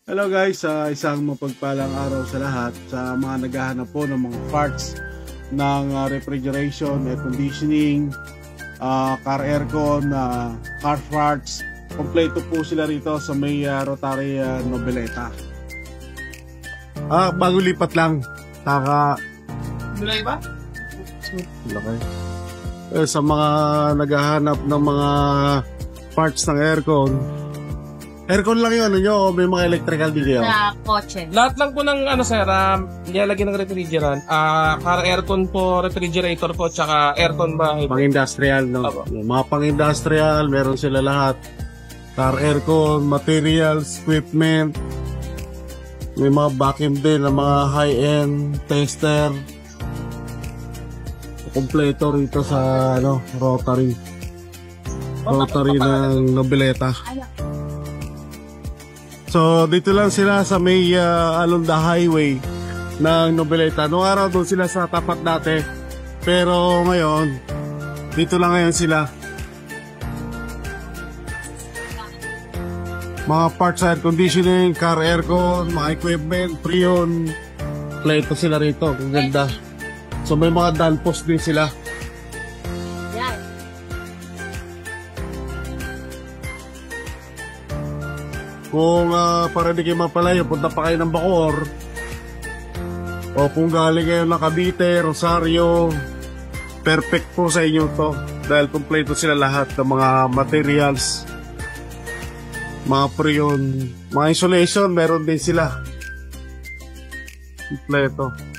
Hello guys, isang mapagpalang araw sa lahat. Sa mga naghahanap po ng mga parts ng refrigeration, air conditioning, car aircon, car parts, kompleto po sila rito sa may Rotary Noveleta. Bago lipat lang, Mulay ba? sa mga naghahanap ng mga parts ng aircon. Aircon lang yung ano nyo, o may mga electrical din kayo? Sa kotse. Lahat lang po ng sir, nilalagyan ng refrigerant. Car aircon po, refrigerator po, tsaka aircon ba? Pang-industrial, no? Opo. Yung mga pang-industrial, meron sila lahat. Car aircon, materials, equipment. May mga vacuum din, ng mga high-end tester. Kompleto rito sa Rotary. Rotary ng Noveleta. So dito lang sila sa may along the highway ng Noveleta. Noong araw doon sila sa tapat dati. Pero ngayon, dito lang ngayon sila. Mga parts air conditioning, car aircon, mga equipment, freon. Kompleto sila rito. Ang ganda. So may mga danpos din sila. Yan. Kung para di kayo mapalayo, punta pa kayo ng Bacoor. O kung galing kayo ng Cavite, Rosario, perfect po sa inyo to. Dahil kompleto sila lahat ng mga materials, mga freon, mga insulation, meron din sila. Kompleto.